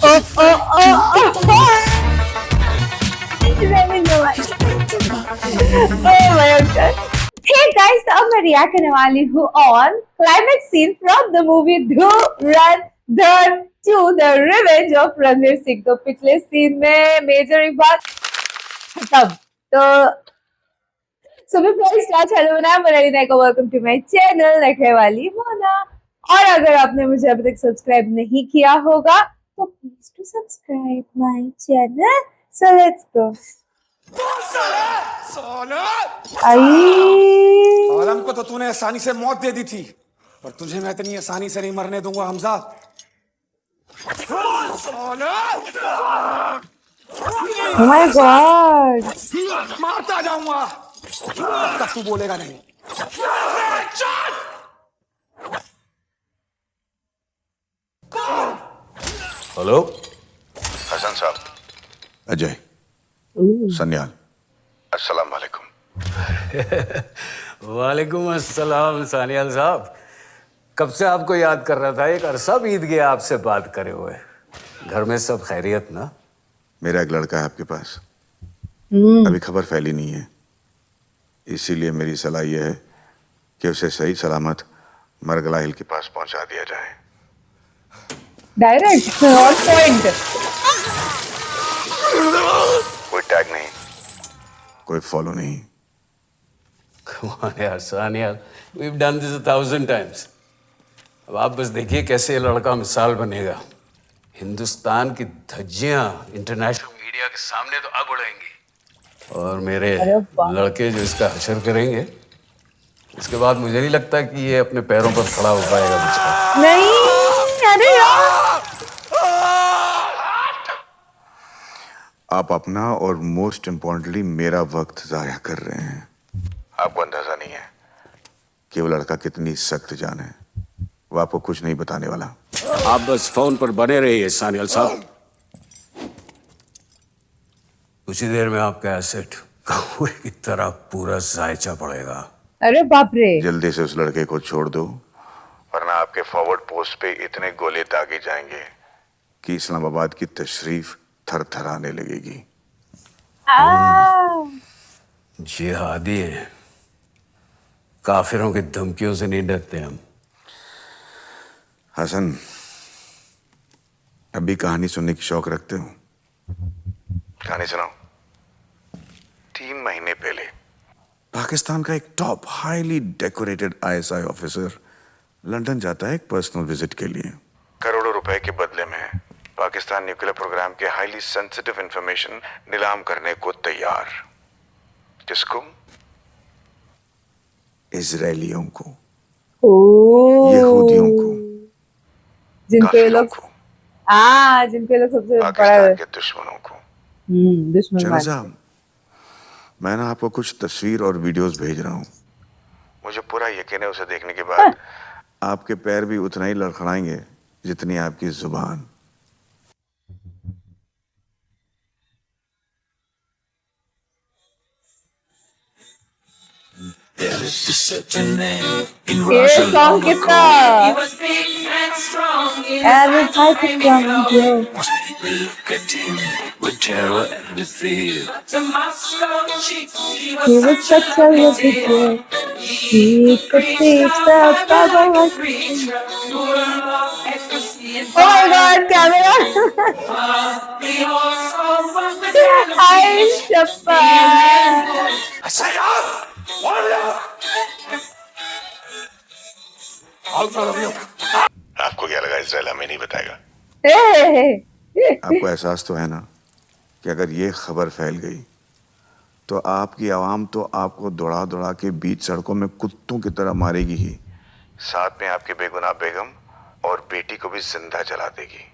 Oh, oh, oh, oh. Oh my god. Hey guys, तो अब मैं रिएक्ट करने वाली हूँ on climax scene from the movie Dhurandhar 2 the revenge of Ranveer Singh. तो पिछले सीन में मेजर एक बात खत्म। तो सो बिफोर स्टार्ट, हेलो ना मनाली को वेलकम टू माय चैनल देखने वाली मोना। और अगर आपने मुझे अभी तक सब्सक्राइब नहीं किया होगा तो please to subscribe my channel. So let's go. Alam को तो तूने आसानी से मौत दे दी थी, पर तुझे मैं इतनी आसानी से नहीं मरने दूंगा हमजा। Oh my god! मारता जाऊंगा तब तक तू बोलेगा नहीं। हेलो हसन साहब, अजय सन्याल, अस्सलाम वालेकुम। वालेकुम अस्सलाम सानियाल साहब। कब से आपको याद कर रहा था, एक अरसा बीत गया आपसे बात करे हुए। घर में सब खैरियत ना? मेरा एक लड़का है आपके पास, अभी खबर फैली नहीं है, इसीलिए मेरी सलाह यह है कि उसे सही सलामत मरगला हिल के पास पहुंचा दिया जाए। Direct on point. कोई टैग नहीं, कोई फॉलो नहीं। Come on यार Sanyal, we've done this 1,000 times। अब आप बस देखिए कैसे ये लड़का मिसाल बनेगा। हिंदुस्तान की धज्जियां इंटरनेशनल मीडिया के सामने तो अब उड़ेंगी, और मेरे लड़के जो इसका हशर करेंगे, इसके बाद मुझे नहीं लगता कि ये अपने पैरों पर खड़ा हो पाएगा बेचारा। नहीं, अरे यार। आप अपना और मोस्ट इम्पोर्टेंटली मेरा वक्त जाया कर रहे हैं। आपको अंदाजा नहीं है कि वो लड़का कितनी सख्त जान है। वो आपको कुछ नहीं बताने वाला। आप बस फोन पर बने रहिए सानियाल साहब। कुछ ही देर में आपका एसेट कौवे की तरह पूरा जायचा पड़ेगा। अरे बाप रे। जल्दी से उस लड़के को छोड़ दो, वरना आपके फॉरवर्ड पोस्ट पे इतने गोले दागे जाएंगे कि इस्लामाबाद की तशरीफ थरथराने लगेगी। जिहादी है, काफिरों की धमकियों से नहीं डरते हम। हसन, अभी कहानी सुनने की शौक रखते हो? कहानी सुनाओ। 3 महीने पहले पाकिस्तान का एक top highly decorated ISI officer London जाता है एक पर्सनल विजिट के लिए। करोड़ों रुपए के बदले में पाकिस्तान न्यूक्लियर प्रोग्राम के हाईली सेंसिटिव इंफॉर्मेशन नीलाम करने को तैयार। किसको? इजरायलियों को, यहूदियों को, जिनको ये लोग सबसे बड़ा के दुश्मनों को। दुश्मन चलो मानते साहब, मैं ना आपको कुछ तस्वीर और वीडियोस भेज रहा हूँ। मुझे पूरा यकीन है उसे देखने के बाद आपके पैर भी उतना ही लड़खड़ाएंगे जितनी आपकी जुबान। ये सॉन्ग कितना He was such a lovely boy. He could teach the Baba. Oh my God, camera! Hi, Shappa. आपको क्या लगा इजराइल हमें नहीं बताएगा? Hey. आपको एहसास तो है ना कि अगर ये खबर फैल गई तो आपकी आवाम तो आपको दौड़ा दौड़ा के बीच सड़कों में कुत्तों की तरह मारेगी ही, साथ में आपकी बेगुनाह बेगम और बेटी को भी जिंदा जला देगी।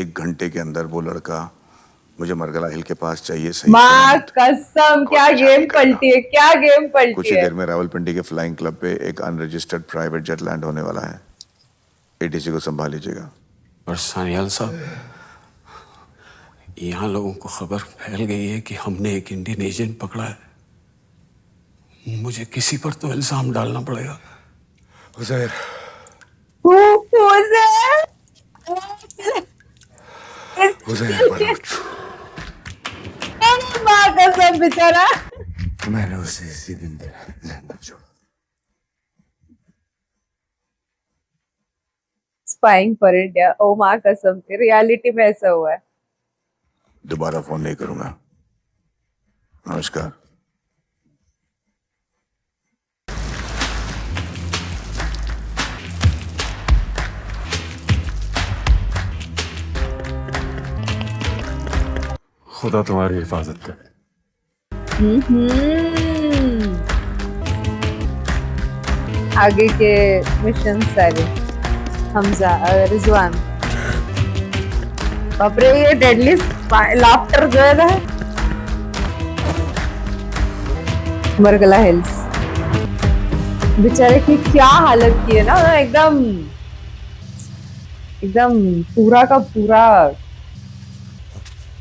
1 घंटे के अंदर वो लड़का मुझे मरगला हिल के पास चाहिए। सही माँ कसम, क्या गेम पलटी है, क्या गेम पलटी है। कुछ ही देर में रावलपिंडी के फ्लाइंग क्लब पे एक अनरजिस्टर्ड प्राइवेट जेट लैंड होने वाला है। एटीसी को संभाल लीजिएगा। और सानियाल साहब, यहाँ लोगों को खबर फैल गई है कि हमने एक इंडियन एजेंट पकड़ा है। मुझे किसी पर तो इल्जाम डालना पड़ेगा। उज़ैर, उदय बलोच, माँ कसम बेचारा। मैंने उसे इसी दिन जिंदा छोड़ा। स्पाइंग फॉर इंडिया, ओ माँ कसम, रियलिटी में ऐसा हुआ है। दोबारा फोन नहीं करूंगा। नमस्कार। खुदा तुम्हारी हिफाजत करे। आगे के मिशन सारे हमजा रिजवान, बाप रे ये डेडली लाफ्टर जो है ना, मरगला हिल्स, बेचारे की क्या हालत की है ना, एकदम एकदम पूरा का पूरा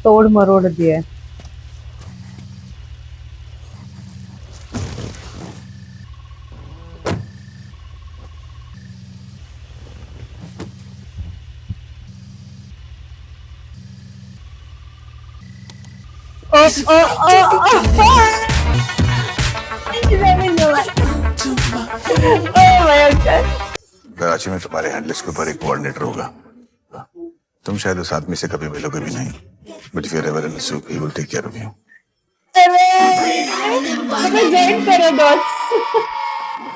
तोड़ मरोड़ दिया है। कराची में तुम्हारे हैंडलिस्ट के ऊपर एक कोऑर्डिनेटर होगा। तुम शायद उस आदमी से कभी मिलोगे भी नहीं, but if you are ever in the soup he will take care of you. Join करो दोस्त।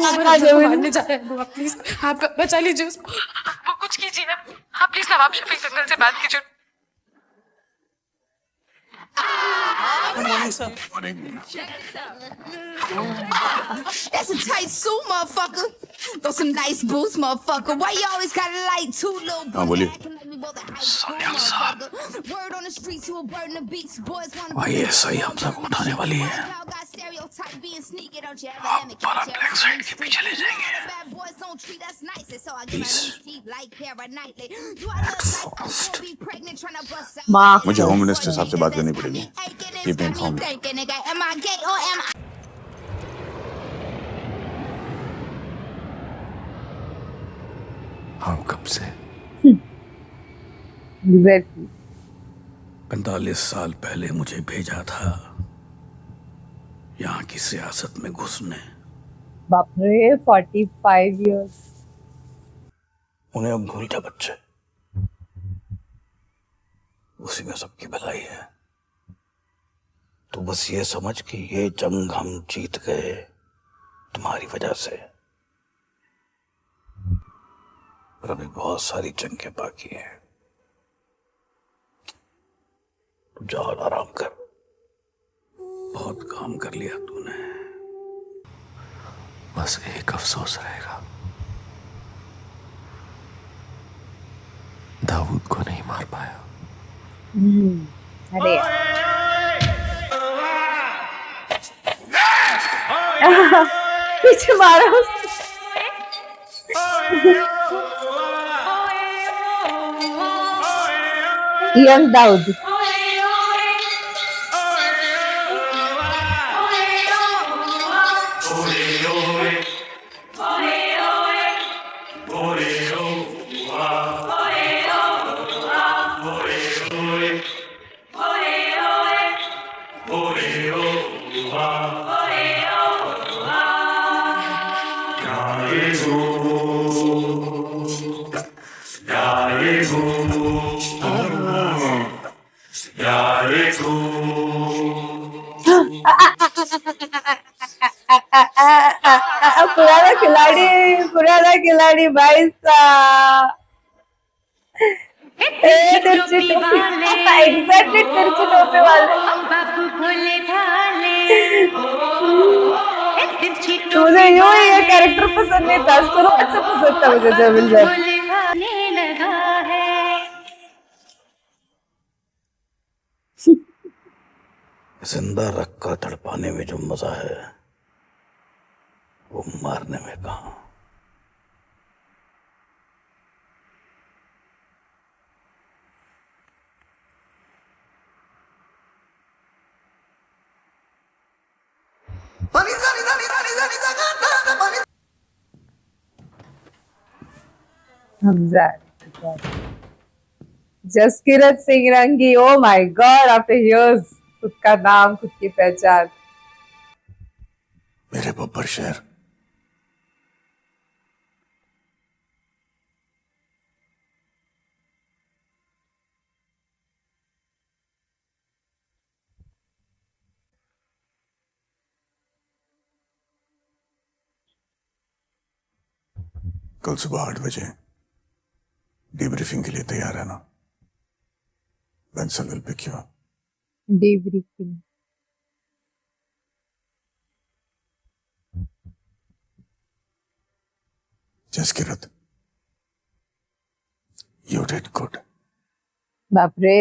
मारने जा रहे हैं वो, प्लीज आप बचा लीजिए उसको, वो कुछ कीजिए आप प्लीज नवाब शफीक अंकल से बात कीजिए। That's a tight suit, motherfucker. Throw some nice boots, motherfucker. Why you always gotta like two little हाँ बोलिए। Word on the streets, you a bird in the beats. Boys wanna भाई ऐसा ही हमजा को उठाने वाली है। आप बारह ब्लैक साइड के पीछे ले जाएंगे। माँ मुझे होम मिनिस्टर साहब से बात करनी पड़ेगी। Keep me informed. हाँ कब से? एग्जैक्टली 45 साल पहले मुझे भेजा था यहाँ की सियासत में घुसने। बाप रे 45 इयर्स। उन्हें अब भूल जा बच्चे, उसी में सबकी भलाई है। तो बस ये समझ कि ये जंग हम जीत गए तुम्हारी वजह से, और अभी बहुत सारी जंगें बाकी हैं। तू जा और आराम कर, बहुत काम कर लिया तूने। बस एक अफसोस रहेगा, दाऊद को नहीं मार पाया। अरे पीछे मारा उसने। यंग दाऊद। पुराना खिलाड़ी भाई साहब। एग्जैक्टली तिरछी टोपी वाले। मुझे यूं ही ये कैरेक्टर पसंद नहीं था, शुरुआत से पसंद था मुझे जमील जान। जिंदा रख कर तड़पाने में जो मजा है वो मारने में कहाँ। हमजा जसकीरत सिंह रंगी, ओ माय गॉड, आफ्टर इयर्स खुद का नाम, खुद की पहचान। मेरे बब्बर शेर, कल सुबह 8 बजे डीब्रीफिंग के लिए तैयार है ना? Pencil will pick you up. Debriefing. Jaskirat, you did good. बाप रे।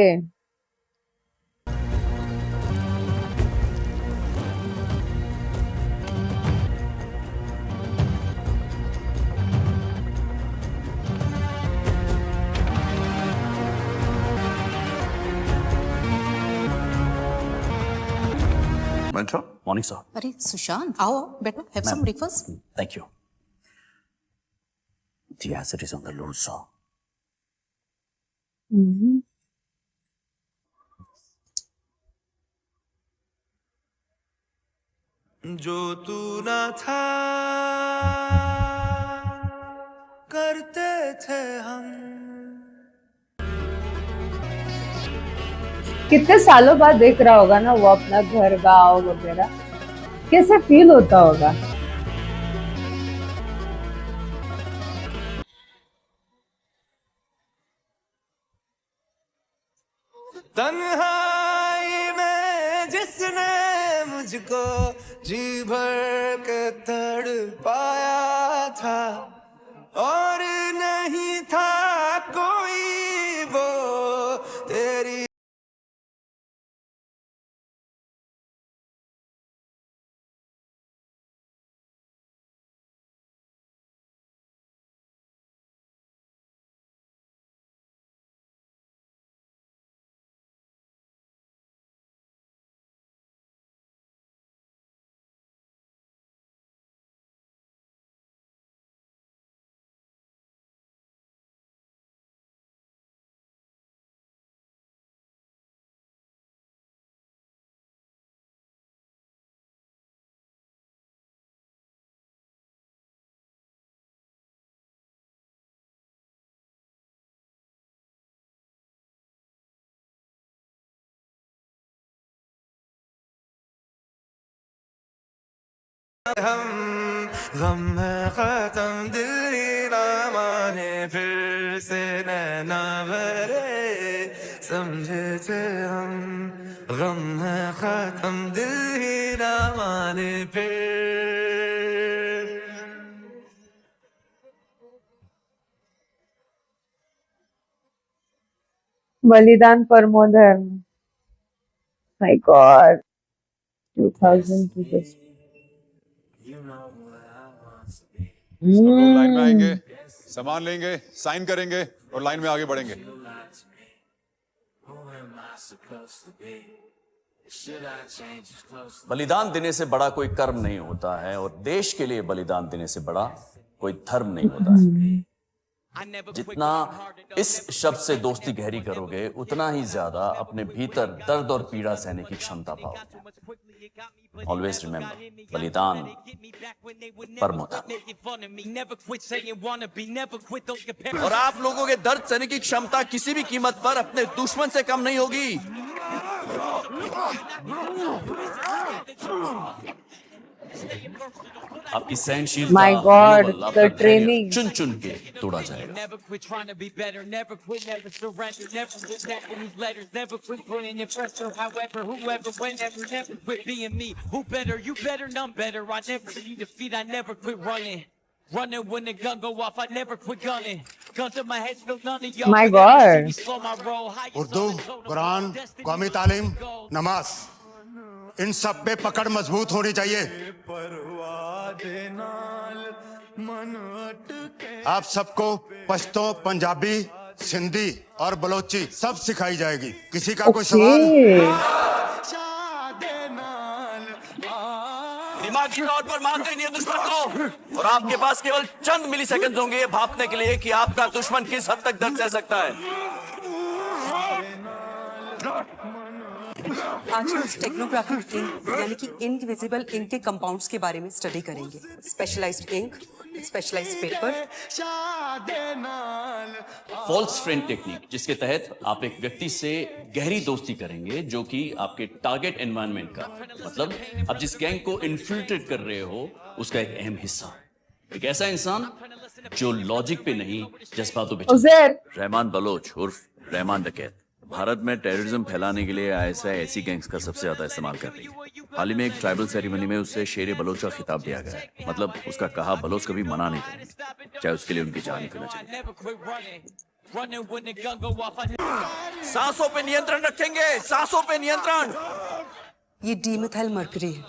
Mantra? Morning sir. अरे सुशांत आओ बैठो have some breakfast thank you. The acid is on the loose, sir. जो तू ना था करते थे हम। कितने सालों बाद देख रहा होगा ना वो अपना घर, गाँव वगैरह, कैसे फील होता होगा। तन्हाई में जिसने मुझको जी भर के तड़पाया था और नहीं था कोई वो तेरी। हम गम है खत्म दिल ही ना माने फिर से नैना भरे समझे थे हम। गम है खत्म दिल ही ना माने फिर। बलिदान परमो धर्म, माय गॉड, 2002। सब लोग लाइन में आएंगे, सामान लेंगे, साइन करेंगे और लाइन में आगे बढ़ेंगे। बलिदान देने से बड़ा कोई कर्म नहीं होता है और देश के लिए बलिदान देने से बड़ा कोई धर्म नहीं होता है। जितना इस शब्द से दोस्ती गहरी करोगे उतना ही ज्यादा अपने भीतर दर्द और पीड़ा सहने की क्षमता पाओगे। ऑलवेज रिमेंबर, बलिदान परमो धर्म। और आप लोगों के दर्द सहने की क्षमता किसी भी कीमत पर अपने दुश्मन से कम नहीं होगी। आपकी सहनशीलता, My God, मनोबल, आपका the धैर्य training. चुन चुन के तोड़ा जाएगा। Never quit trying to be better, never quit, never surrender, never quit stacking these letters, never quit putting in pressure. However, whoever, whenever, never quit being me. Who better? You better, none better. I never see defeat, I never quit running. Running when the gun go off, I never quit gunning. Gun to my head, still none of y'all. My could ever see God. me slow my roll. Highest Urdu, on the totem Quran, pole, destiny, कौमी तालीम, goal. नमाज, इन सब पे पकड़ मजबूत होनी चाहिए। आप सबको पश्तो, पंजाबी, सिंधी और बलोची सब सिखाई जाएगी। किसी का कोई सवाल? दिमागी तौर पर मानते नहीं है दुश्मन को और आपके पास केवल चंद मिली सेकंड होंगे ये भापने के लिए कि आपका दुश्मन किस हद तक दर्द सह सकता है। आज हम स्टेगनोग्राफिक इंक यानी कि इनविजिबल इंक के कंपाउंड्स के बारे में स्टडी करेंगे। Specialised ink, specialised paper. False friend technique, जिसके तहत आप एक व्यक्ति से गहरी दोस्ती करेंगे जो कि आपके टारगेट एनवायरनमेंट का, मतलब आप जिस गैंग को इन्फिल्ट्रेट कर रहे हो उसका एक अहम हिस्सा। एक ऐसा इंसान जो लॉजिक पे नहीं जज्बातों पे चलता। रहमान बलोच उर्फ रहमान डकैत भारत में टेररिज्म फैलाने के लिए आईएसआई ऐसी गैंग्स का सबसे ज्यादा इस्तेमाल कर रही है। हाल ही में एक ट्राइबल सेरेमनी में उसे शेर बलोच का खिताब दिया गया है। मतलब उसका कहा बलोच कभी मना नहीं करेंगे, चाहे उसके लिए उनकी जान क्यों न चले। सांसों पे नियंत्रण रखेंगे, सांसों पे नियंत्रण। ये डीमिथाइल मर्करी है,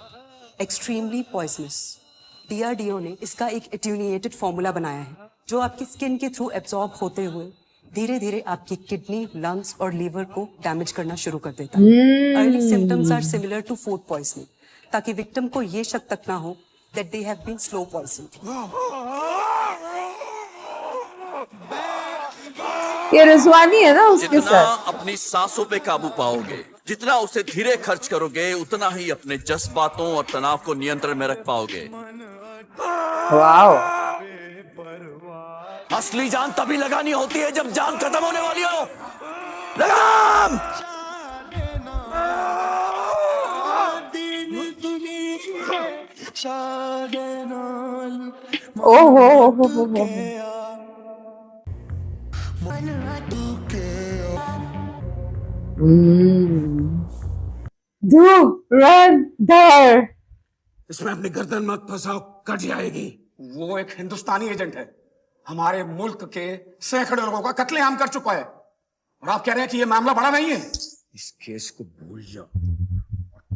एक्सट्रीमली पॉइजनस। डीआरडीओ ने इसका एक एट्यूनिएटेड फॉर्मूला बनाया है जो आपकी स्किन के थ्रू एब्जॉर्ब होते हुए धीरे धीरे आपकी किडनी, लंग्स और लीवर को डैमेज करना शुरू कर देता है। Early symptoms are similar to food poisoning, ताकि विक्टिम को ये शक तक ना हो that they have been slow poisoned. ये रिजवानी है ना उसके जितना साथ। अपनी सांसों पे काबू पाओगे, जितना उसे धीरे खर्च करोगे, उतना ही अपने जज्बातों और तनाव को नियंत्रण में रख पाओगे। वाओ। असली जान तभी लगानी होती है जब जान खत्म होने वाली हो। लगाम। ओहो। धुरंधर। इसमें अपनी गर्दन मत फंसाओ, कट जाएगी। वो एक हिंदुस्तानी एजेंट है, हमारे मुल्क के सैकड़ों लोगों का कत्लेआम कर चुका है, और आप कह रहे हैं कि ये मामला बड़ा नहीं है। इस केस को भूल जाओ,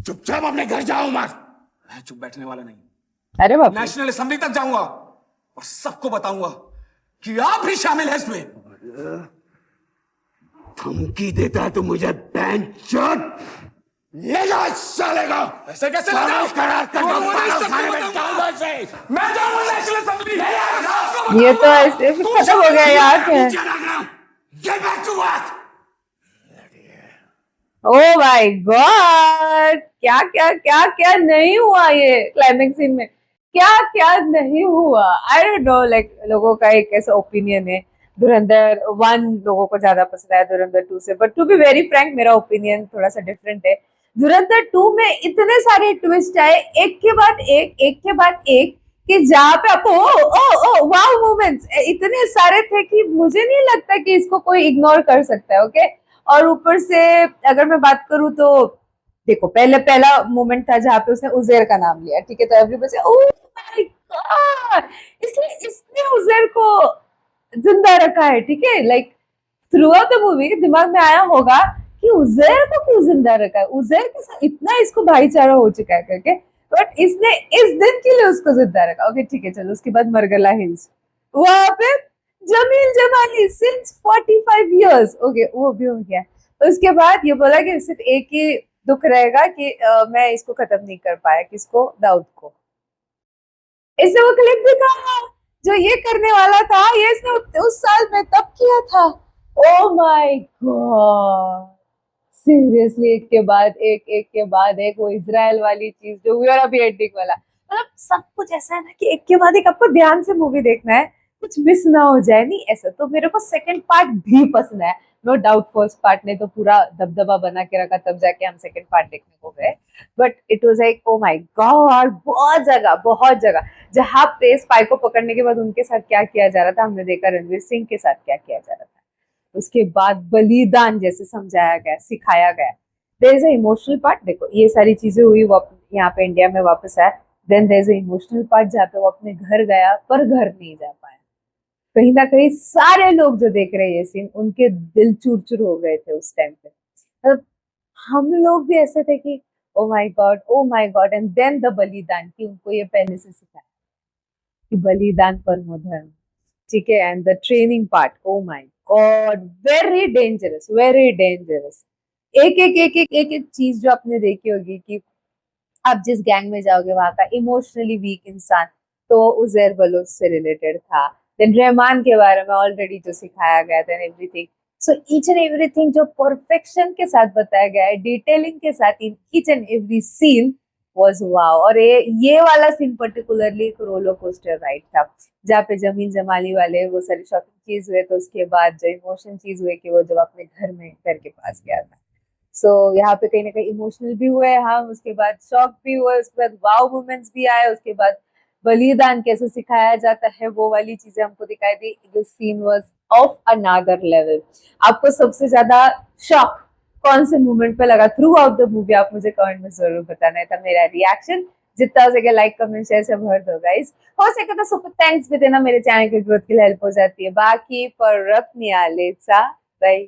चुपचाप अपने घर जाओ। मैं चुप बैठने वाला नहीं। अरे बाप रे। नेशनल असेंबली तक जाऊंगा और सबको बताऊंगा कि आप भी शामिल हैं इसमें। धमकी देता है तो मुझे बैंचोद ले जाओ इस साले को। ऐसे कैसे ले जाओ? मैं जाऊंगा नेशनल असेंबली। ये तो ऐसे खत्म हो गया यार। Get back to work. O my God, क्या क्या क्या क्या नहीं हुआ ये क्लाइमेक्स सीन में, क्या क्या नहीं हुआ। आई डोंट नो, लाइक लोगों का एक ऐसा ओपिनियन है धुरंधर 1 लोगों को ज्यादा पसंद आया धुरंधर 2 से, but to be very frank मेरा ओपिनियन थोड़ा सा डिफरेंट है। धुरंधर 2 में इतने सारे ट्विस्ट आए, एक के बाद एक, कि जहाँ पे आपको ओ वाव मोमेंट्स इतने सारे थे कि मुझे नहीं लगता कि इसको कोई इग्नोर कर सकता है। ओके, और ऊपर से अगर मैं बात करूँ तो देखो, पहला मोमेंट था जहाँ पे उसने उज़ैर का नाम लिया, ठीक है, तो एवरीबॉडी से ओह माय गॉड, इसलिए इसने उज़ैर को जिंदा रखा है, ठीक है। Like through out the movie दिमाग में आया होगा कि उज़ैर को क्यों जिंदा रखा है, उज़ैर के साथ इतना इसको भाईचारा हो चुका है करके, बट इसने इस दिन के लिए उसको जिंदा रखा। ओके ठीक है, चलो। उसके बाद मरगला हिल्स, वहां पे Jamil Jamali since 45 years, okay वो भी हो गया। उसके बाद ये बोला कि सिर्फ एक ही दुख रहेगा कि मैं इसको खत्म नहीं कर पाया, किसको, दाऊद को। इसने वो क्लिप दिखाया जो ये करने वाला था, ये इसने उस साल में तब किया था। ओ माय गॉड, सीरियसली एक के बाद एक वो इजराइल वाली चीज जो हुई, और अभी एंडिंग वाला, मतलब सब कुछ ऐसा है ना कि एक के बाद एक आपको ध्यान से मूवी देखना है, कुछ मिस ना हो जाए। नहीं ऐसा तो मेरे को सेकंड पार्ट भी पसंद है, नो डाउट। फर्स्ट पार्ट ने तो पूरा दबदबा बना के रखा, तब जाके हम सेकंड पार्ट देखने को गए, but it was like oh my God, बहुत जगह जहाँ पे स्पाई को पकड़ने के बाद उनके साथ क्या किया जा रहा था, हमने देखा रणवीर सिंह के साथ क्या किया जा रहा था। उसके बाद बलिदान जैसे समझाया गया, सिखाया गया। There is a emotional part, देखो ये सारी चीजें हुई, वो यहाँ पे इंडिया में वापस आया। Then there is a emotional part जहाँ पे वो अपने घर गया पर घर नहीं जा पाया। कहीं ना कहीं सारे लोग जो देख रहे हैं ये सीन, उनके दिल चूर चूर हो गए थे उस टाइम पे। मतलब हम लोग भी ऐसे थे कि oh my god. And then the बलिदान, कि उनको ये पहले से सिखाया कि बलिदान परमो धर्म, ठीक है। And the training part, O my God, very dangerous. एक चीज जो आपने देखी होगी कि आप जिस गैंग में जाओगे वहां का इमोशनली वीक इंसान तो उज़ैर बलोच से रिलेटेड था। देन रहमान के बारे में ऑलरेडी जो सिखाया गया था everything, so each and everything जो परफेक्शन के साथ बताया गया है, डिटेलिंग के साथ in each and every scene was wow. और ये वाला सीन पर्टिकुलरली एक रोलर कोस्टर राइड था, जहाँ पे जमीन जमाली वाले वो सारी शॉकिंग चीज हुए, तो उसके बाद जो इमोशन चीज हुए कि वो जब अपने घर के पास गया था। सो यहाँ पे कहीं ना कहीं इमोशनल भी हुए हम, उसके बाद शॉक भी हुए, उसके बाद वाव मोमेंट्स भी आए, उसके बाद बलिदान कैसे सिखाया जाता है वो वाली चीजें हमको दिखाई दी। This scene was of another level. आपको सबसे ज्यादा शॉक कौन से मूवमेंट पे लगा थ्रू आउट द मूवी, आप मुझे कमेंट में जरूर बताना है। था मेरा रिएक्शन जितना हो सके लाइक कमेंट शेयर से भर दो गाइस। हो सके तो सुपर थैंक्स भी देना, मेरे चैनल की ग्रोथ के लिए हेल्प हो जाती है। बाकी पर रत्नियालेचा बाय।